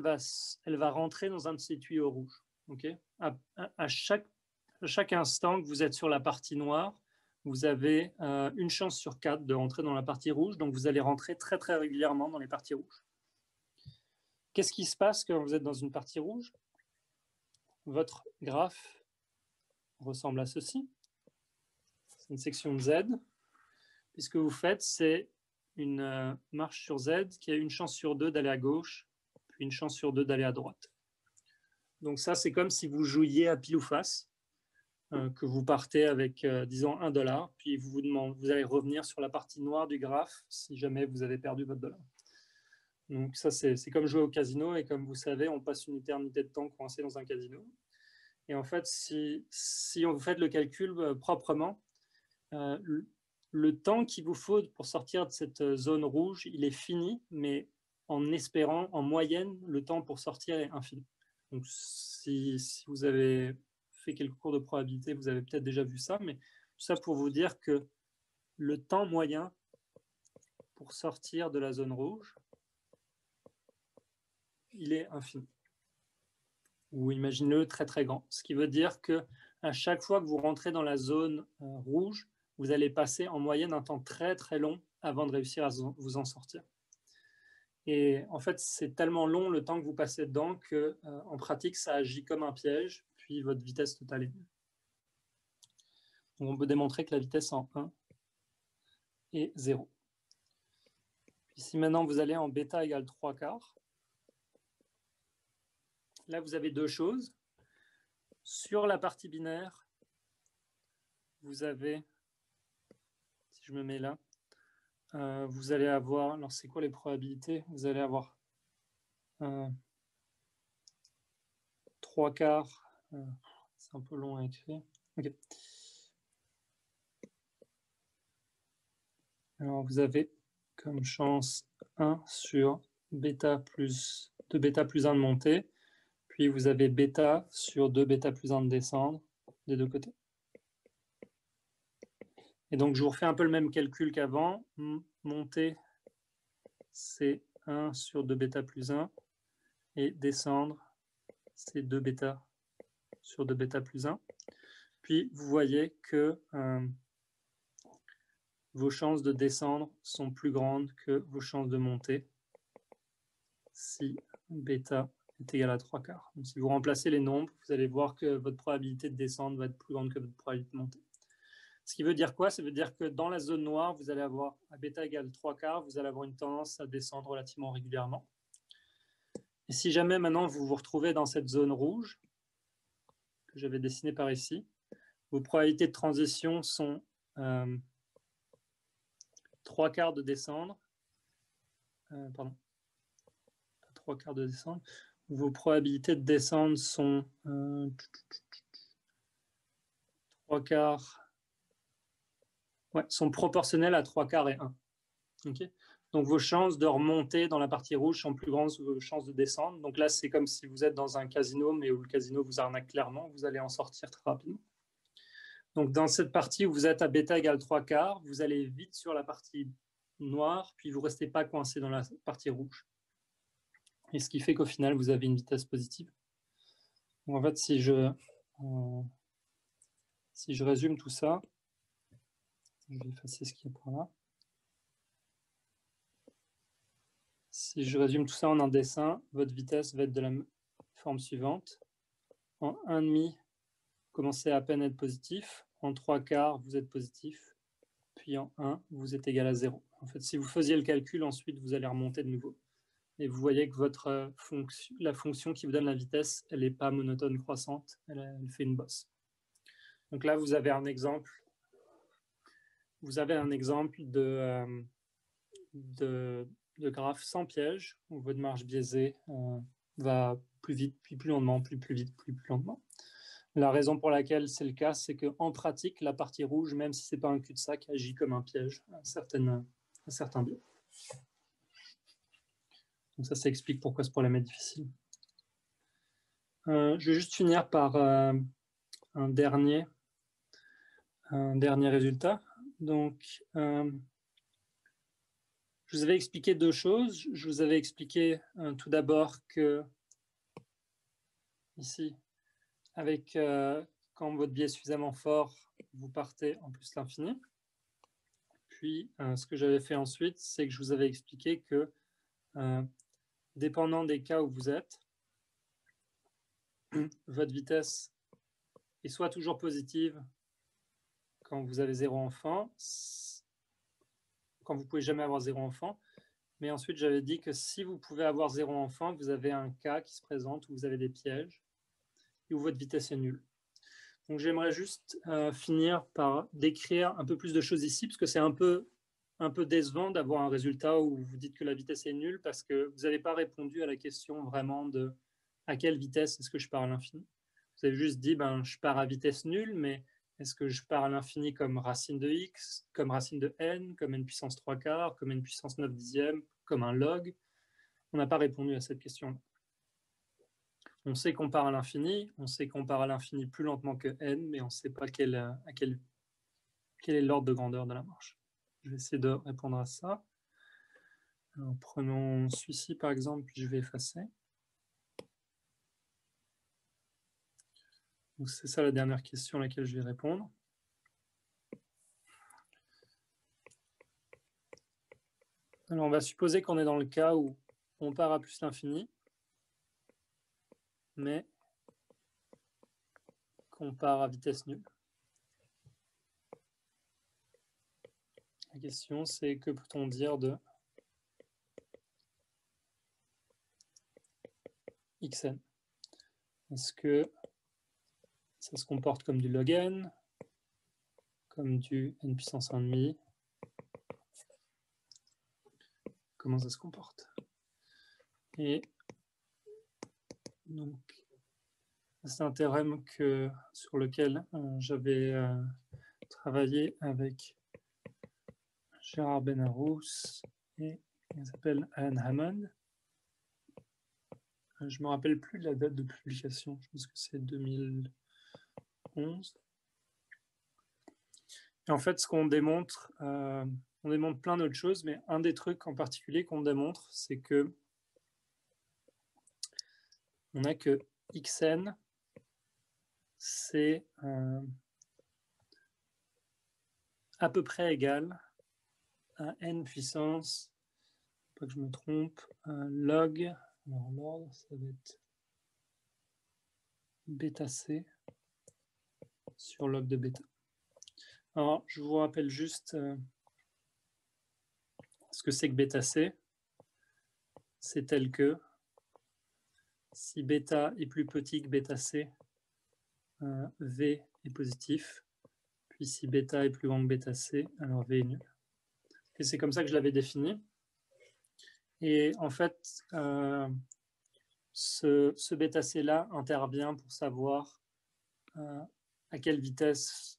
elle va rentrer dans un de ces tuyaux rouges. Okay, à chaque instant que vous êtes sur la partie noire, vous avez une chance sur 4 de rentrer dans la partie rouge, donc vous allez rentrer très très régulièrement dans les parties rouges. Qu'est-ce qui se passe quand vous êtes dans une partie rouge? Votre graphe ressemble à ceci. C'est une section de Z. Et ce que vous faites, c'est une marche sur Z qui a une chance sur 2 d'aller à gauche, puis une chance sur 2 d'aller à droite. Donc ça, c'est comme si vous jouiez à pile ou face, que vous partez avec, disons, $1, puis vous allez revenir sur la partie noire du graphe si jamais vous avez perdu votre dollar. Donc ça, c'est comme jouer au casino, et comme vous savez, on passe une éternité de temps coincé dans un casino. Et en fait, si on vous fait le calcul proprement, le temps qu'il vous faut pour sortir de cette zone rouge, il est fini, mais en espérant, en moyenne, le temps pour sortir est infini. Donc, si vous avez fait quelques cours de probabilité, vous avez peut-être déjà vu ça, mais tout ça pour vous dire que le temps moyen pour sortir de la zone rouge, il est infini. Ou imaginez-le très très grand. Ce qui veut dire que à chaque fois que vous rentrez dans la zone rouge, vous allez passer en moyenne un temps très très long avant de réussir à vous en sortir. Et en fait, c'est tellement long le temps que vous passez dedans que, en pratique, ça agit comme un piège, puis votre vitesse totale est nulle. Donc on peut démontrer que la vitesse en 1 est 0. Puis si maintenant vous allez en bêta égale 3/4, là vous avez deux choses. Sur la partie binaire, vous avez, si je me mets là, vous allez avoir, alors c'est quoi les probabilités? Vous allez avoir 3/4, c'est un peu long à écrire. Okay. Alors vous avez comme chance 1 sur bêta plus 2 bêta plus 1 de monter, puis vous avez bêta sur 2 bêta plus 1 de descendre des deux côtés. Et donc je vous refais un peu le même calcul qu'avant. Monter, c'est 1 sur 2 bêta plus 1, et descendre, c'est 2 bêta sur 2 bêta plus 1. Puis vous voyez que vos chances de descendre sont plus grandes que vos chances de monter si bêta est égal à 3/4. Donc, si vous remplacez les nombres, vous allez voir que votre probabilité de descendre va être plus grande que votre probabilité de monter. Ce qui veut dire quoi? Ça veut dire que dans la zone noire, vous allez avoir, à bêta égale 3/4, vous allez avoir une tendance à descendre relativement régulièrement. Et si jamais maintenant vous vous retrouvez dans cette zone rouge, que j'avais dessinée par ici, vos probabilités de transition sont 3/4 de descendre, pardon, 3/4 de descendre. Vos probabilités de descendre sont 3/4 sont proportionnels à 3/4 et 1. Okay. Donc vos chances de remonter dans la partie rouge sont plus grandes que vos chances de descendre. Donc là, c'est comme si vous êtes dans un casino, mais où le casino vous arnaque clairement, vous allez en sortir très rapidement. Donc dans cette partie où vous êtes à bêta égale 3/4, vous allez vite sur la partie noire, puis vous ne restez pas coincé dans la partie rouge. Et ce qui fait qu'au final, vous avez une vitesse positive. Donc en fait, si je résume tout ça, je vais effacer ce qui est par là. Si je résume tout ça en un dessin, votre vitesse va être de la forme suivante. En 1,5, vous commencez à peine à être positif. En 3/4, vous êtes positif. Puis en 1, vous êtes égal à 0. En fait, si vous faisiez le calcul, ensuite, vous allez remonter de nouveau. Et vous voyez que la fonction qui vous donne la vitesse, elle n'est pas monotone croissante, elle fait une bosse. Donc là, vous avez un exemple. Vous avez un exemple de graphe sans piège, où votre marge biaisée va plus vite, puis plus lentement, puis plus vite, puis plus lentement. La raison pour laquelle c'est le cas, c'est qu'en pratique, la partie rouge, même si ce n'est pas un cul-de-sac, agit comme un piège à certains biais. Donc ça explique pourquoi ce problème est difficile. Je vais juste finir par un dernier résultat. Donc, je vous avais expliqué deux choses. Je vous avais expliqué tout d'abord que, ici, quand votre biais est suffisamment fort, vous partez en plus l'infini. Puis, ce que j'avais fait ensuite, c'est que je vous avais expliqué que, dépendant des cas où vous êtes, votre vitesse est soit toujours positive quand vous avez 0 enfant, quand vous ne pouvez jamais avoir 0 enfant, mais ensuite j'avais dit que si vous pouvez avoir 0 enfant, vous avez un cas qui se présente où vous avez des pièges et où votre vitesse est nulle. Donc j'aimerais juste finir par décrire un peu plus de choses ici, parce que c'est un peu décevant d'avoir un résultat où vous dites que la vitesse est nulle, parce que vous n'avez pas répondu à la question vraiment de à quelle vitesse est-ce que je pars à l'infini. Vous avez juste dit, je pars à vitesse nulle, mais est-ce que je pars à l'infini comme racine de x, comme racine de n, comme n puissance 3/4, comme n puissance 9 dixième, comme un log? On n'a pas répondu à cette question-là. On sait qu'on part à l'infini, on sait qu'on part à l'infini plus lentement que n, mais on ne sait pas quel est l'ordre de grandeur de la marche. Je vais essayer de répondre à ça. Alors, prenons celui-ci par exemple, puis je vais effacer. C'est ça la dernière question à laquelle je vais répondre. Alors on va supposer qu'on est dans le cas où on part à plus l'infini, mais qu'on part à vitesse nulle. La question c'est que peut-on dire de xn? Est-ce que ça se comporte comme du log n, comme du n puissance 1,5? Comment ça se comporte? Et donc, c'est un théorème sur lequel j'avais travaillé avec Gérard Benarous et il s'appelle Alan Hammond. Je ne me rappelle plus de la date de publication, je pense que c'est 2011. Et en fait, ce qu'on démontre, on démontre plein d'autres choses, mais un des trucs en particulier qu'on démontre, c'est que on a que xn, c'est à peu près égal à n puissance, pas que je me trompe, log, alors l'ordre, ça va être bêta c sur log de bêta. Alors, je vous rappelle juste ce que c'est que bêta c. C'est tel que si bêta est plus petit que bêta c, V est positif. Puis si bêta est plus grand que bêta c, alors V est nul. Et c'est comme ça que je l'avais défini. Et en fait, ce bêta c là intervient pour savoir à quelle vitesse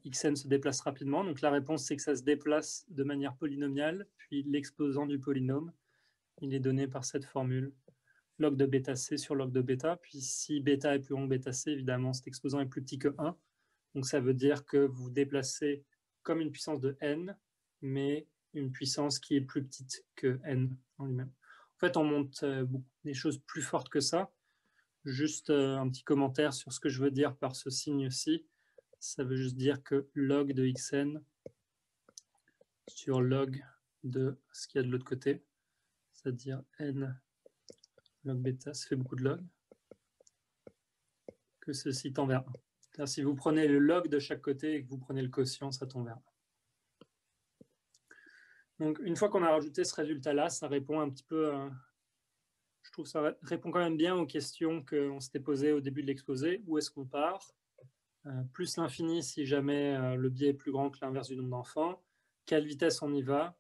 xn se déplace rapidement. Donc la réponse, c'est que ça se déplace de manière polynomiale, puis l'exposant du polynôme, il est donné par cette formule log de bêta c sur log de bêta. Puis si bêta est plus grand que bêta c, évidemment, cet exposant est plus petit que 1. Donc ça veut dire que vous déplacez comme une puissance de n, mais une puissance qui est plus petite que n en lui-même. En fait, on monte des choses plus fortes que ça. Juste un petit commentaire sur ce que je veux dire par ce signe-ci. Ça veut juste dire que log de xn sur log de ce qu'il y a de l'autre côté, c'est-à-dire n log bêta, ça fait beaucoup de log, que ceci tend vers 1. Si vous prenez le log de chaque côté et que vous prenez le quotient, ça tend vers 1. Donc, une fois qu'on a rajouté ce résultat-là, ça répond un petit peu, je trouve que ça répond quand même bien aux questions qu'on s'était posées au début de l'exposé. Où est-ce qu'on part? Plus l'infini si jamais le biais est plus grand que l'inverse du nombre d'enfants. Quelle vitesse on y va?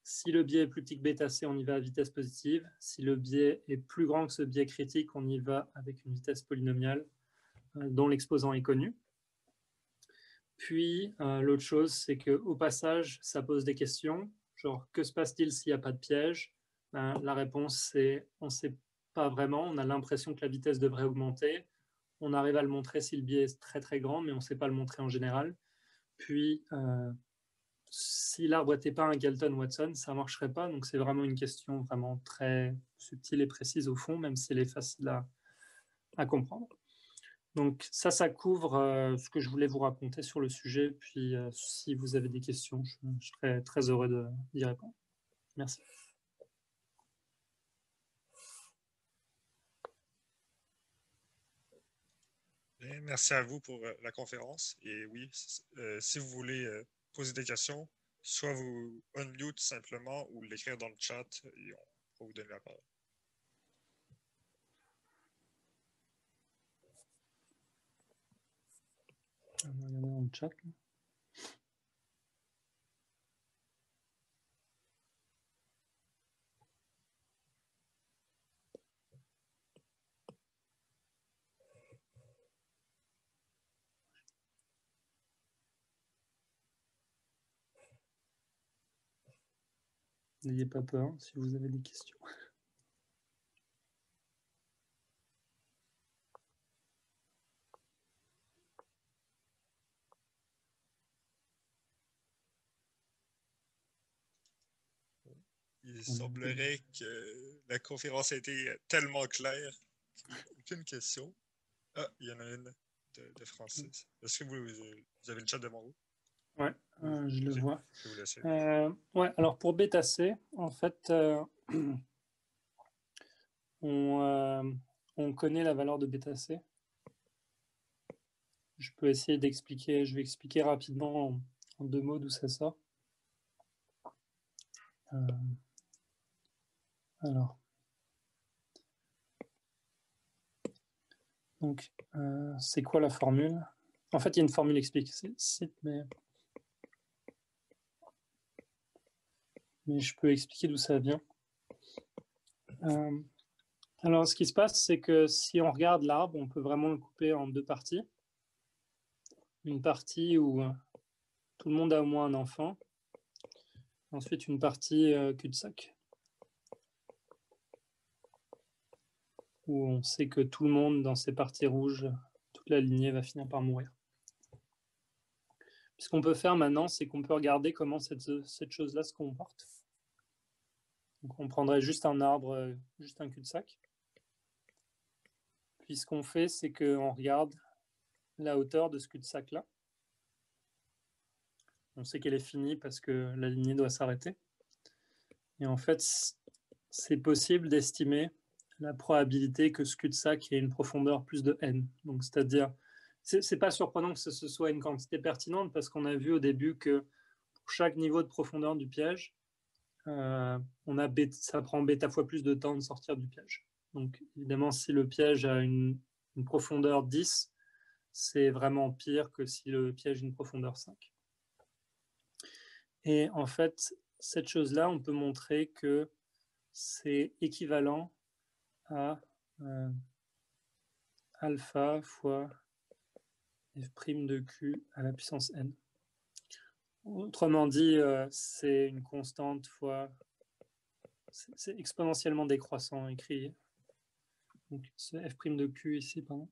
Si le biais est plus petit que bêta c, on y va à vitesse positive. Si le biais est plus grand que ce biais critique, on y va avec une vitesse polynomiale dont l'exposant est connu. Puis, l'autre chose, c'est qu'au passage, ça pose des questions, genre que se passe-t-il s'il n'y a pas de piège? La réponse, c'est on ne sait pas vraiment, on a l'impression que la vitesse devrait augmenter. On arrive à le montrer si le biais est très très grand, mais on ne sait pas le montrer en général. Puis, si l'arbre n'était pas un Galton-Watson, ça ne marcherait pas. Donc, c'est vraiment une question vraiment très subtile et précise au fond, même si elle est facile à comprendre. Donc, ça couvre ce que je voulais vous raconter sur le sujet. Puis, si vous avez des questions, je serais très heureux d'y répondre. Merci. Bien, merci à vous pour la conférence. Et oui, si vous voulez poser des questions, soit vous unmute simplement ou l'écrire dans le chat et on va vous donner la parole. On va regarder dans le chat. N'ayez pas peur si vous avez des questions. Il semblerait que la conférence a été tellement claire. Aucune question. Ah, il y en a une de Francis. Est-ce que vous avez le chat devant vous? Oui, je le vois. Je vais vous laisser. Ouais, alors pour bêta C, en fait, on connaît la valeur de bêta C. Je peux essayer d'expliquer, je vais expliquer rapidement en 2 mots d'où ça sort. Alors, donc, c'est quoi la formule? En fait, il y a une formule explicite, mais je peux expliquer d'où ça vient. Alors, ce qui se passe, c'est que si on regarde l'arbre, on peut vraiment le couper en 2 parties. Une partie où tout le monde a au moins un enfant. Ensuite, une partie cul-de-sac, où on sait que tout le monde, dans ces parties rouges, toute la lignée va finir par mourir. Ce qu'on peut faire maintenant, c'est qu'on peut regarder comment cette chose-là se comporte. Donc, on prendrait juste un arbre, juste un cul-de-sac. Puis ce qu'on fait, c'est qu'on regarde la hauteur de ce cul-de-sac-là. On sait qu'elle est finie parce que la lignée doit s'arrêter. Et en fait, c'est possible d'estimer la probabilité que ce cul-de-sac ait une profondeur plus de n. Donc, c'est-à-dire, c'est pas surprenant que ce soit une quantité pertinente parce qu'on a vu au début que pour chaque niveau de profondeur du piège, ça prend bêta fois plus de temps de sortir du piège. Donc, évidemment, si le piège a une profondeur 10, c'est vraiment pire que si le piège a une profondeur 5. Et en fait, cette chose-là, on peut montrer que c'est équivalent à alpha fois f' de q à la puissance n. Autrement dit, c'est une constante fois... C'est exponentiellement décroissant écrit. Donc, ce f' de q ici, pardon.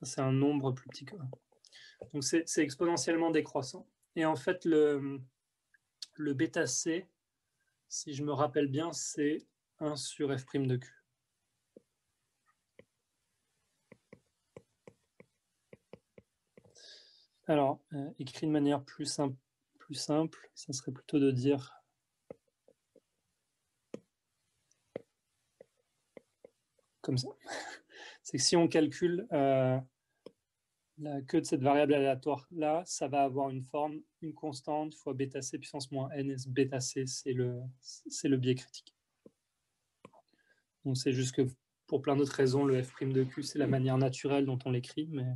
C'est un nombre plus petit que 1. Donc, c'est exponentiellement décroissant. Et en fait, le bêta c, si je me rappelle bien, c'est 1 sur f' de q. Alors, écrit de manière plus simple, ça serait plutôt de dire comme ça. C'est que si on calcule la queue de cette variable aléatoire là, ça va avoir une forme, une constante fois bêta c puissance moins n, et ce bêta c, c'est le biais critique. Donc c'est juste que pour plein d'autres raisons, le f' de q, c'est la manière naturelle dont on l'écrit. Mais...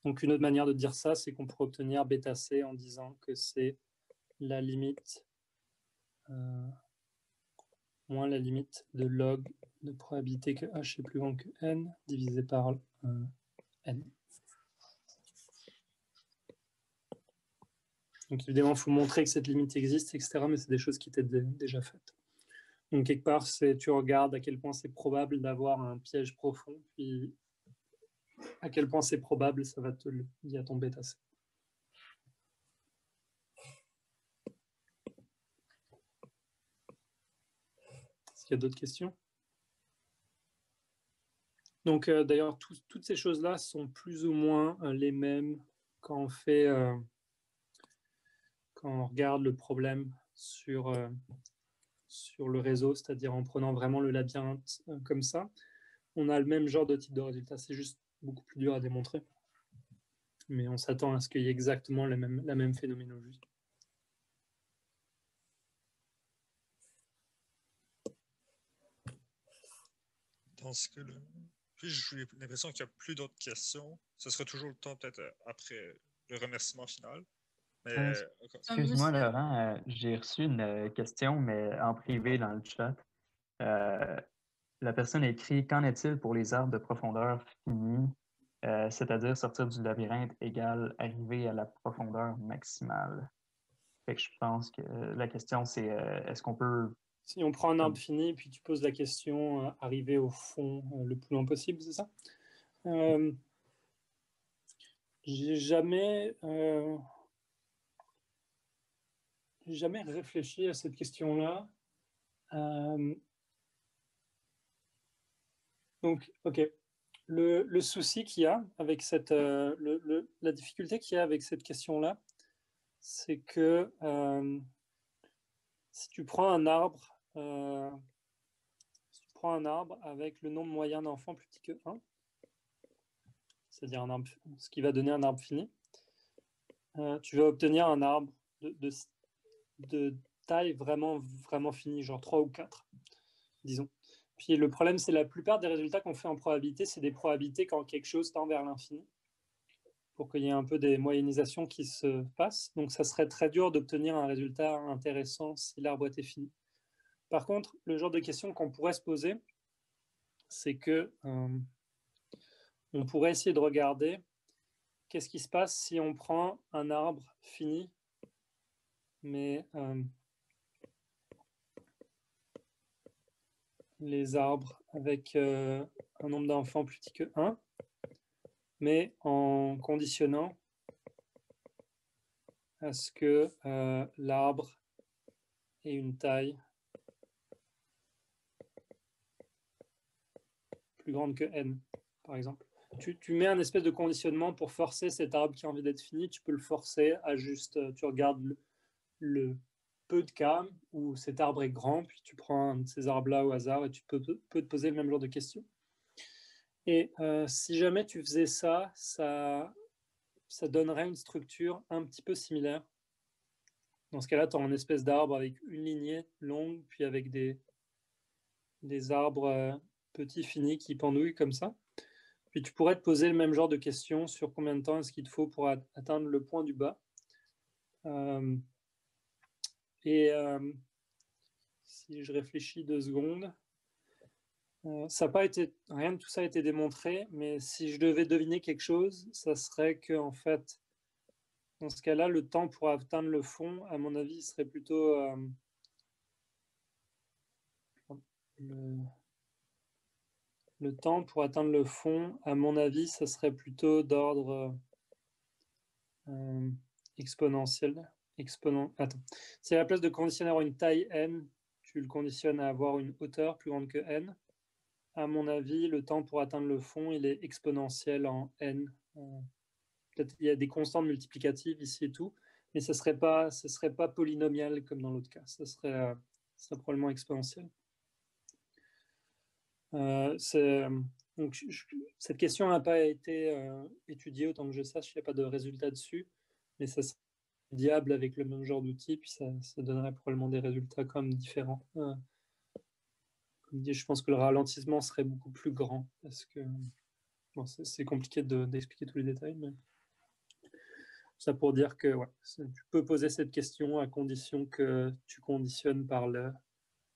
Donc une autre manière de dire ça, c'est qu'on pourrait obtenir bêta c en disant que c'est la limite moins la limite de log de probabilité que h est plus grand que n divisé par n. Donc évidemment, il faut montrer que cette limite existe, etc. Mais c'est des choses qui étaient déjà faites. Donc quelque part, tu regardes à quel point c'est probable d'avoir un piège profond, puis à quel point c'est probable, ça va te le dire à ton bêta c. Est-ce qu'il y a d'autres questions? Donc d'ailleurs, toutes ces choses-là sont plus ou moins les mêmes quand on fait... quand on regarde le problème sur le réseau, c'est-à-dire en prenant vraiment le labyrinthe comme ça, on a le même genre de type de résultat. C'est juste beaucoup plus dur à démontrer. Mais on s'attend à ce qu'il y ait exactement la même phénoménologie. Dans ce cas-là, puis j'ai l'impression qu'il n'y a plus d'autres questions. Ce sera toujours le temps, peut-être après le remerciement final. Mais, excuse-moi, Laurent, j'ai reçu une question, mais en privé dans le chat. La personne écrit: qu'en est-il pour les arbres de profondeur finie, c'est-à-dire sortir du labyrinthe égale arriver à la profondeur maximale? Fait que je pense que la question, c'est est-ce qu'on peut... Si on prend un arbre fini, puis tu poses la question arriver au fond le plus loin possible, c'est ça? J'ai jamais réfléchi à cette question-là. Donc, ok. Le souci qu'il y a avec cette... la difficulté qu'il y a avec cette question-là, c'est que si tu prends un arbre avec le nombre moyen d'enfants plus petit que 1, c'est-à-dire un arbre, ce qui va donner un arbre fini, tu vas obtenir un arbre de taille vraiment, vraiment finie, genre 3 ou 4, disons. Puis le problème, c'est la plupart des résultats qu'on fait en probabilité, c'est des probabilités quand quelque chose tend vers l'infini, pour qu'il y ait un peu des moyennisations qui se passent. Donc ça serait très dur d'obtenir un résultat intéressant si l'arbre était fini. Par contre, le genre de question qu'on pourrait se poser, c'est que on pourrait essayer de regarder qu'est-ce qui se passe si on prend un arbre fini, mais les arbres avec un nombre d'enfants plus petit que 1, mais en conditionnant à ce que l'arbre ait une taille plus grande que n, par exemple. Tu mets un espèce de conditionnement pour forcer cet arbre qui a envie d'être fini. Tu peux le forcer à juste, tu regardes le peu de cas où cet arbre est grand, puis tu prends un de ces arbres-là au hasard et tu peux te poser le même genre de questions. Et si jamais tu faisais ça, ça donnerait une structure un petit peu similaire. Dans ce cas-là, tu as une espèce d'arbre avec une lignée longue, puis avec des arbres petits finis qui pendouillent comme ça. Puis tu pourrais te poser le même genre de questions sur combien de temps est-ce qu'il te faut pour atteindre le point du bas. Si je réfléchis 2 secondes, Rien de tout ça a été démontré, mais si je devais deviner quelque chose, ça serait que, en fait, dans ce cas-là, le temps pour atteindre le fond, à mon avis, serait plutôt le temps pour atteindre le fond, à mon avis, ça serait plutôt d'ordre exponentiel. Attends. Si à la place de conditionner à une taille n, tu le conditionnes à avoir une hauteur plus grande que n, à mon avis, le temps pour atteindre le fond, il est exponentiel en n. Peut-être il y a des constantes multiplicatives ici et tout, mais ce serait pas polynomial comme dans l'autre cas. Ce serait probablement exponentiel. Donc, cette question n'a pas été étudiée autant que je sache, il n'y a pas de résultat dessus, mais ça serait diable avec le même genre d'outil, puis ça donnerait probablement des résultats comme différents. Comme dit, je pense que le ralentissement serait beaucoup plus grand, parce que bon, c'est compliqué d'expliquer tous les détails, mais ça pour dire que ouais, tu peux poser cette question à condition que tu conditionnes par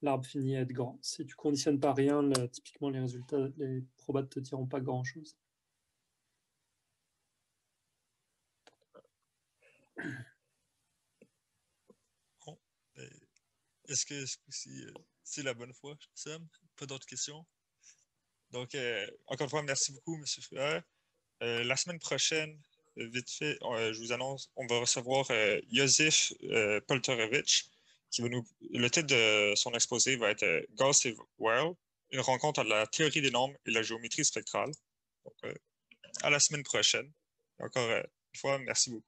l'arbre fini à être grand. Si tu conditionnes par rien, typiquement les résultats, les probas ne te diront pas grand-chose. Bon, est-ce que c'est la bonne fois, Sam? Pas d'autres questions? Donc, encore une fois, merci beaucoup, M. Fuller. La semaine prochaine, vite fait, je vous annonce, on va recevoir Josif Polterovich, le titre de son exposé va être Gauss et Weil, une rencontre entre la théorie des nombres et la géométrie spectrale. Donc, à la semaine prochaine. Encore une fois, merci beaucoup.